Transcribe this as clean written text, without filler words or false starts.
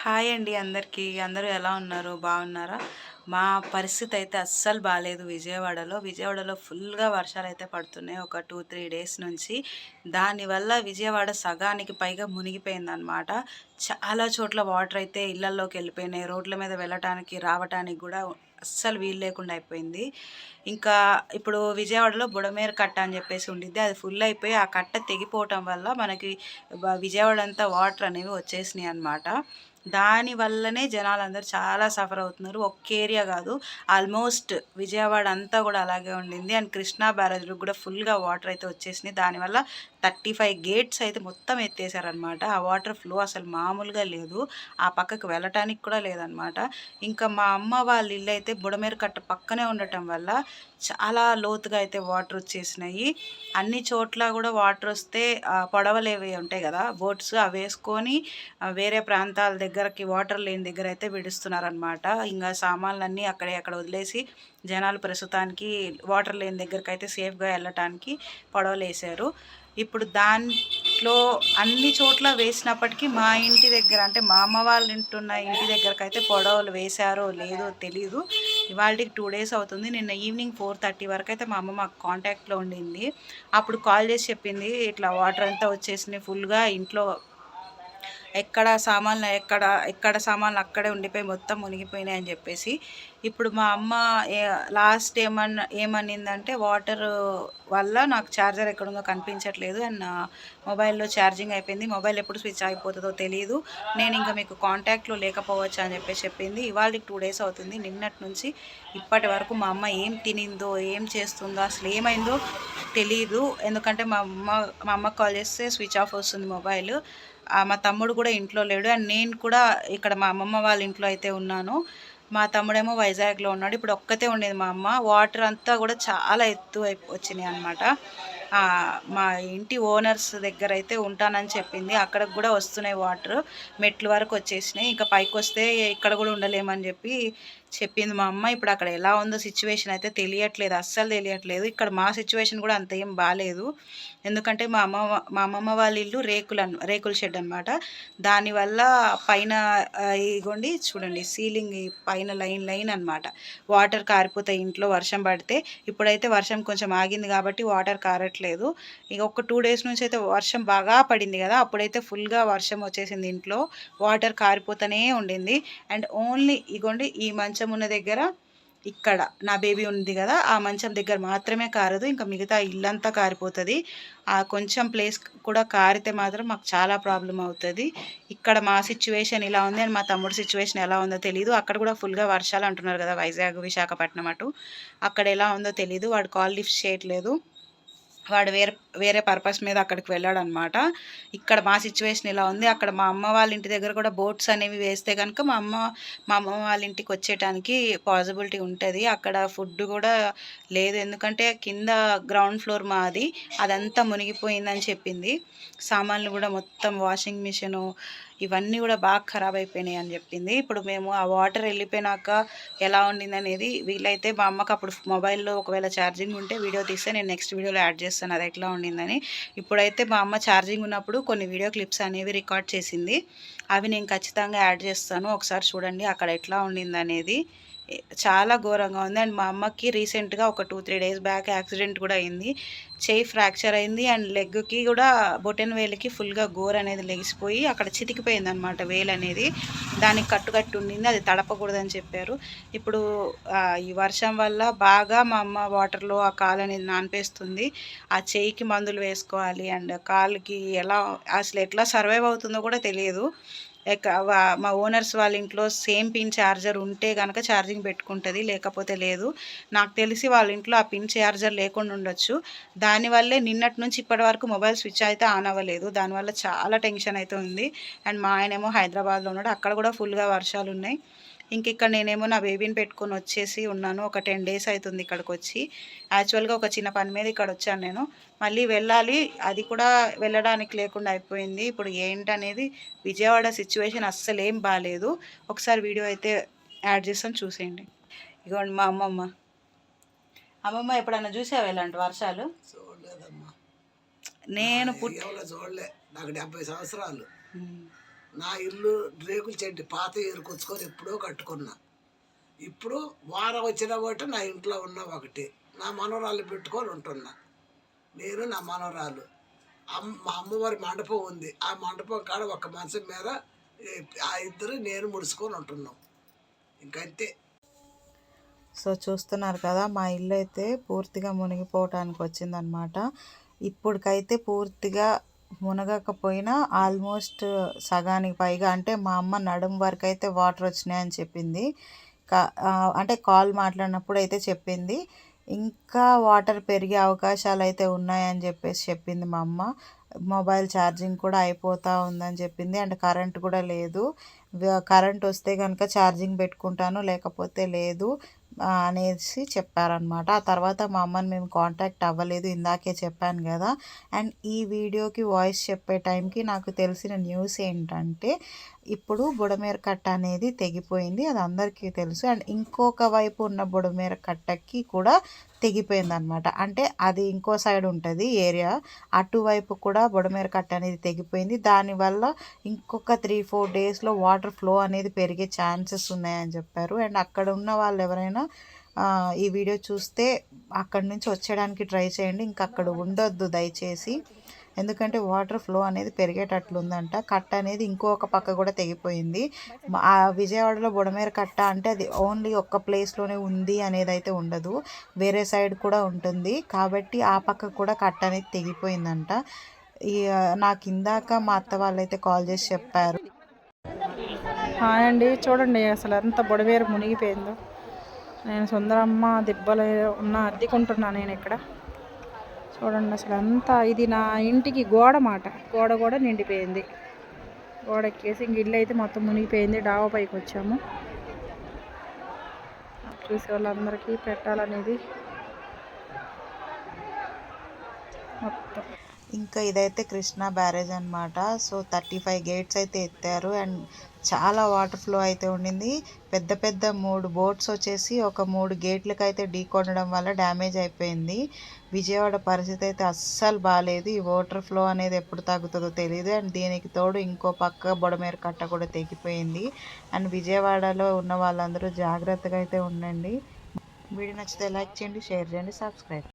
Hi అండి అందరికీ. అందరూ ఎలా ఉన్నారు? బాగున్నారా? మా పరిస్థితి అయితే అస్సలు బాలేదు విజయవాడలో. విజయవాడలో ఫుల్‌గా వర్షాలైతే పడుతున్నాయి. ఒక 2, 3 డేస్ నుంచి. దానివల్ల విజయవాడ సగానికి పైగా మునిగిపోయిందనమాట. చాలా చోట్ల వాటర్ అయితే ఇళ్లల్లోకి వెళ్ళిపోయినాయి. రోడ్ల మీద వెళ్ళటానికి, రావటానికి గూడా అస్సలు వీలు లేకుండా అయిపోయింది. ఇంకా ఇప్పుడు విజయవాడలో బుడమేరు కట్ట అని చెప్పేసి ఉండిద్ది. అది ఫుల్ అయిపోయి ఆ కట్ట తెగిపోవటం వల్ల మనకి విజయవాడ అంతా వాటర్ అనేవి వచ్చేసినాయి అనమాట. దాని వల్లనే జనాలందరూ చాలా సఫర్ అవుతున్నారు. ఒక్క ఏరియా కాదు, ఆల్మోస్ట్ విజయవాడ అంతా కూడా అలాగే ఉండింది. అండ్ కృష్ణా బ్యారేజ్‌లో కూడా ఫుల్‌గా వాటర్ అయితే వచ్చేసినాయి. దానివల్ల 35 గేట్స్ అయితే మొత్తం ఎత్తేసారనమాట. ఆ వాటర్ ఫ్లో అసలు మామూలుగా లేదు. ఆ పక్కకి వెళ్ళటానికి కూడా లేదనమాట. ఇంకా మా అమ్మ వాళ్ళ ఇల్లు అయితే బుడమేరు కట్ట పక్కనే ఉండటం వల్ల చాలా లోతుగా అయితే వాటర్ వచ్చేసినాయి. అన్ని చోట్ల కూడా వాటర్ వస్తే పడవలేవి ఉంటాయి కదా బోట్స్, అవి వేసుకొని వేరే ప్రాంతాల దగ్గరకి వాటర్ లేని దగ్గర అయితే విడుస్తున్నారనమాట. ఇంకా సామాన్లన్నీ అక్కడే అక్కడ వదిలేసి జనాలు ప్రస్తుతానికి వాటర్ లేని దగ్గరకైతే సేఫ్గా వెళ్ళటానికి పడవలేసారు. ఇప్పుడు దాంట్లో అన్ని చోట్ల వేసినప్పటికీ మా ఇంటి దగ్గర, అంటే మా అమ్మ వాళ్ళ ఇంటున్న ఇంటి దగ్గరకైతే పడవలు వేశారో లేదో తెలీదు. ఇవాళకి 2 డేస్ అవుతుంది. నిన్న ఈవినింగ్ 4:30 వరకు అయితే మా అమ్మ మాకు కాంటాక్ట్లో ఉండింది. అప్పుడు కాల్ చేసి చెప్పింది, ఇట్లా వాటర్ అంతా వచ్చేసినాయి ఫుల్గా, ఇంట్లో ఎక్కడ సామాన్లు అక్కడే ఉండిపోయి మొత్తం మునిగిపోయినాయి అని చెప్పేసి. ఇప్పుడు మా అమ్మ లాస్ట్ ఏమనిందంటే, వాటర్ వల్ల నాకు ఛార్జర్ ఎక్కడుందో కనిపించట్లేదు అండ్ నా మొబైల్లో ఛార్జింగ్ అయిపోయింది, మొబైల్ ఎప్పుడు స్విచ్ అయిపోతుందో తెలియదు, నేను ఇంకా మీకు కాంటాక్ట్లో లేకపోవచ్చు అని చెప్పేసి చెప్పింది. ఇవాళకి 2 డేస్ అవుతుంది. నిన్నటి నుంచి ఇప్పటి వరకు మా అమ్మ ఏం తినిందో, ఏం చేస్తుందో, అసలు ఏమైందో తెలీదు. ఎందుకంటే మా అమ్మకి కాల్ చేస్తే స్విచ్ ఆఫ్ వస్తుంది మొబైల్. మా తమ్ముడు కూడా ఇంట్లో లేడు అండ్ నేను కూడా ఇక్కడ మా అమ్మమ్మ వాళ్ళ ఇంట్లో అయితే ఉన్నాను. మా తమ్ముడేమో వైజాగ్లో ఉన్నాడు. ఇప్పుడు ఒక్కతే ఉండేది మా అమ్మ. వాటర్ అంతా కూడా చాలా ఎత్తు వచ్చినాయి అనమాట. మా ఇంటి ఓనర్స్ దగ్గర అయితే ఉంటానని చెప్పింది. అక్కడికి కూడా వస్తున్నాయి వాటర్, మెట్ల వరకు వచ్చేసినాయి. ఇంకా పైకి వస్తే ఇక్కడ కూడా ఉండలేమని చెప్పింది మా అమ్మ. ఇప్పుడు అక్కడ ఎలా ఉందో సిచ్యువేషన్ అయితే తెలియట్లేదు, అస్సలు తెలియట్లేదు. ఇక్కడ మా సిచ్యువేషన్ కూడా అంత ఏం బాగాలేదు. ఎందుకంటే మా అమ్మమ్మ వాళ్ళ ఇల్లు రేకుల షెడ్ అనమాట. దానివల్ల పైన ఇగోండి చూడండి, సీలింగ్ పైన లైన్ అనమాట. వాటర్ కారిపోతాయి ఇంట్లో వర్షం పడితే. ఇప్పుడైతే వర్షం కొంచెం ఆగింది కాబట్టి వాటర్ కారట్లేదు. ఇక ఒక 2 డేస్ నుంచి అయితే వర్షం బాగా పడింది కదా, అప్పుడైతే ఫుల్గా వర్షం వచ్చేసింది ఇంట్లో, వాటర్ కారిపోతూనే ఉండింది. అండ్ ఓన్లీ ఇగోండి ఈ మంచం ఉన్న దగ్గర, ఇక్కడ నా బేబీ ఉంది కదా, ఆ మంచం దగ్గర మాత్రమే కారదు, ఇంకా మిగతా ఇల్లంతా కారిపోతుంది. ఆ కొంచెం ప్లేస్ కూడా కారితే మాత్రం మాకు చాలా ప్రాబ్లం అవుతుంది. ఇక్కడ మా సిచ్యువేషన్ ఇలా ఉంది అండ్ మా తమ్ముడు సిచ్యువేషన్ ఎలా ఉందో తెలియదు. అక్కడ కూడా ఫుల్గా వర్షాలు అంటున్నారు కదా, వైజాగ్, విశాఖపట్నం అటు. అక్కడ ఎలా ఉందో తెలియదు. వాడు కాల్ లిఫ్ట్ చేయట్లేదు. వాడు వేరే పర్పస్ మీద అక్కడికి వెళ్ళాడనమాట. ఇక్కడ మా సిచ్యువేషన్ ఇలా ఉంది. అక్కడ మా అమ్మ వాళ్ళ ఇంటి దగ్గర కూడా బోట్స్ అనేవి వేస్తే కనుక మా అమ్మమ్మ వాళ్ళ ఇంటికి వచ్చేయడానికి పాసిబిలిటీ ఉంటుంది. అక్కడ ఫుడ్ కూడా లేదు, ఎందుకంటే కింద గ్రౌండ్ ఫ్లోర్ మాది, అదంతా మునిగిపోయిందని చెప్పింది. సామాన్లు కూడా మొత్తం, వాషింగ్ మిషను ఇవన్నీ కూడా బాగా ఖరాబ్ అయిపోయినాయి అని చెప్పింది. ఇప్పుడు మేము ఆ వాటర్ వెళ్ళిపోయినాక ఎలా ఉండింది అనేది, వీలైతే మా అమ్మకి అప్పుడు మొబైల్లో ఒకవేళ ఛార్జింగ్ ఉంటే వీడియో తీస్తే నేను నెక్స్ట్ వీడియోలో యాడ్ చేస్తాను అది ఎట్లా ఉండిందని. ఇప్పుడైతే మా అమ్మ ఛార్జింగ్ ఉన్నప్పుడు కొన్ని వీడియో క్లిప్స్ అనేవి రికార్డ్ చేసింది, అవి నేను ఖచ్చితంగా యాడ్ చేస్తాను. ఒకసారి చూడండి అక్కడ ఎట్లా ఉండింది అనేది. చాలా ఘోరంగా ఉంది. అండ్ మా అమ్మకి రీసెంట్గా ఒక 2-3 డేస్ బ్యాక్ యాక్సిడెంట్ కూడా అయింది. చెయ్యి ఫ్రాక్చర్ అయింది అండ్ లెగ్కి కూడా, బొటెన్ వేలికి ఫుల్గా గోర్ అనేది లెగిసిపోయి అక్కడ చితికిపోయింది అనమాట వేలు అనేది. దానికి కట్టుకట్టి ఉండింది, అది తడపకూడదని చెప్పారు. ఇప్పుడు ఈ వర్షం వల్ల బాగా మా అమ్మ వాటర్లో ఆ కాలు అనేది నానిపేస్తుంది. ఆ చెయ్యికి మందులు వేసుకోవాలి అండ్ కాలుకి అసలు ఎట్లా సర్వైవ్ అవుతుందో కూడా తెలియదు. మా ఓనర్స్ వాళ్ళ ఇంట్లో సేమ్ పిన్ ఛార్జర్ ఉంటే కనుక ఛార్జింగ్ పెట్టుకుంటుంది, లేకపోతే లేదు. నాకు తెలిసి వాళ్ళ ఇంట్లో ఆ పిన్ ఛార్జర్ లేకుండా ఉండొచ్చు. దానివల్లే నిన్నటి నుంచి ఇప్పటి వరకు మొబైల్ స్విచ్ అయితే ఆన్ అవ్వలేదు. దానివల్ల చాలా టెన్షన్ అయితే ఉంది. అండ్ మా ఆయనేమో హైదరాబాద్లో ఉన్నాడు, అక్కడ కూడా ఫుల్గా వర్షాలు ఉన్నాయి. ఇక్కడ నేనేమో నా బేబీని పెట్టుకొని వచ్చేసి ఉన్నాను. ఒక 10 డేస్ అవుతుంది ఇక్కడికి వచ్చి. యాక్చువల్గా ఒక చిన్న పని మీద ఇక్కడ వచ్చాను నేను, మళ్ళీ వెళ్ళాలి, అది కూడా వెళ్ళడానికి లేకుండా అయిపోయింది. ఇప్పుడు ఏంటనేది, విజయవాడ సిచ్యువేషన్ అస్సలు ఏం బాగాలేదు. ఒకసారి వీడియో అయితే యాడ్ చేస్తాను, చూసేయండి. ఇగోండి మా అమ్మమ్మ ఎప్పుడన్నా చూసావా ఇలాంటి వర్షాలు? చూడలేదమ్మా, నేను చూడలే. నాకు 70 సంవత్సరాలు. నా ఇల్లు రేకుల చెడ్డి పాత ఏరుకొచ్చుకొని ఎప్పుడో కట్టుకున్నా. ఇప్పుడు వారం వచ్చినా ఒకటి నా ఇంట్లో ఉన్న ఒకటి. నా మనవరాలు పెట్టుకొని ఉంటున్నా. నేను నా మనవరాలు. మా అమ్మవారి మండపం ఉంది. ఆ మండపం కాడ ఒక మంచం మీద ఆ ఇద్దరు నేను ముడుచుకొని ఉంటున్నాం. ఇంకంతే. సో చూస్తున్నారు కదా, మా ఇల్లు అయితే పూర్తిగా మునిగిపోవటానికి వచ్చిందనమాట. ఇప్పటికైతే పూర్తిగా మునగకపోయినా ఆల్మోస్ట్ సగానికి పైగా, అంటే మా అమ్మ నడుము వరకు అయితే వాటర్ వచ్చినాయని చెప్పింది. అంటే కాల్ మాట్లాడినప్పుడు అయితే చెప్పింది. ఇంకా వాటర్ పెరిగే అవకాశాలు అయితే ఉన్నాయని చెప్పేసి చెప్పింది మా అమ్మ. మొబైల్ ఛార్జింగ్ కూడా అయిపోతూ ఉందని చెప్పింది. అండ్ కరెంట్ కూడా లేదు. కరెంట్ వస్తే కనుక ఛార్జింగ్ పెట్టుకుంటాను, లేకపోతే లేదు అనేసి చెప్పారనమాట. ఆ తర్వాత మా అమ్మని మేము కాంటాక్ట్ అవ్వలేదు, ఇందాకే చెప్పాను కదా. అండ్ ఈ వీడియోకి వాయిస్ చెప్పే టైంకి నాకు తెలిసిన న్యూస్ ఏంటంటే, ఇప్పుడు బుడమేర కట్ట అనేది తెగిపోయింది. అది అందరికీ తెలుసు. అండ్ ఇంకొక వైపు ఉన్న బుడమేర కట్టకి కూడా తెగిపోయింది అనమాట. అంటే అది ఇంకో సైడ్ ఉంటుంది ఏరియా, అటువైపు కూడా బుడమేర కట్ట అనేది తెగిపోయింది. దానివల్ల ఇంకొక 3-4 డేస్లో వాటర్ ఫ్లో అనేది పెరిగే ఛాన్సెస్ ఉన్నాయని చెప్పారు. అండ్ అక్కడ ఉన్న వాళ్ళు ఎవరైనా ఈ వీడియో చూస్తే అక్కడి నుంచి వచ్చేయడానికి ట్రై చేయండి. ఇంకా అక్కడ ఉండొద్దు దయచేసి, ఎందుకంటే వాటర్ ఫ్లో అనేది పెరిగేటట్లుందంట. కట్ట అనేది ఇంకొక పక్క కూడా తెగిపోయింది. ఆ విజయవాడలో బుడమేర కట్ట అంటే అది ఓన్లీ ఒక్క ప్లేస్లోనే ఉంది అనేది అయితే ఉండదు, వేరే సైడ్ కూడా ఉంటుంది. కాబట్టి ఆ పక్క కూడా కట్ట అనేది తెగిపోయిందంట. నాకు ఇందాక మా అత్త వాళ్ళైతే కాల్ చేసి చెప్పారు. హాయ్ అండి, చూడండి అసలు ఎంత బుడమేర మునిగిపోయిందో. నేను సుందరమ్మ దిబ్బలో ఉన్న అద్దెకుంటున్నాను నేను ఇక్కడ. చూడండి అసలు అంతా, ఇది నా ఇంటికి గోడ మాట, గోడ కూడా నిండిపోయింది. గోడ ఎక్కేసి ఇంక ఇల్లు అయితే మొత్తం మునిగిపోయింది. డాబా పైకి వచ్చాము. చూసే వాళ్ళందరికీ పెట్టాలనేది మొత్తం. ఇంకా ఇదైతే కృష్ణా బ్యారేజ్ అనమాట. సో 35 గేట్స్ అయితే ఎత్తారు. అండ్ చాలా వాటర్ ఫ్లో అయితే ఉండింది. పెద్ద పెద్ద 3 బోట్స్ వచ్చేసి ఒక 3 గేట్లకు అయితే ఢీ కొనడం వల్ల డ్యామేజ్ అయిపోయింది. విజయవాడ పరిస్థితి అయితే అస్సలు బాగాలేదు. ఈ వాటర్ ఫ్లో అనేది ఎప్పుడు తగ్గుతుందో తెలియదు. అండ్ దీనికి తోడు ఇంకో పక్క బుడమేర కట్ట కూడా తెగిపోయింది. అండ్ విజయవాడలో ఉన్న వాళ్ళందరూ జాగ్రత్తగా అయితే ఉండండి. వీడియో నచ్చితే లైక్ చేయండి, షేర్ చేయండి, సబ్స్క్రైబ్.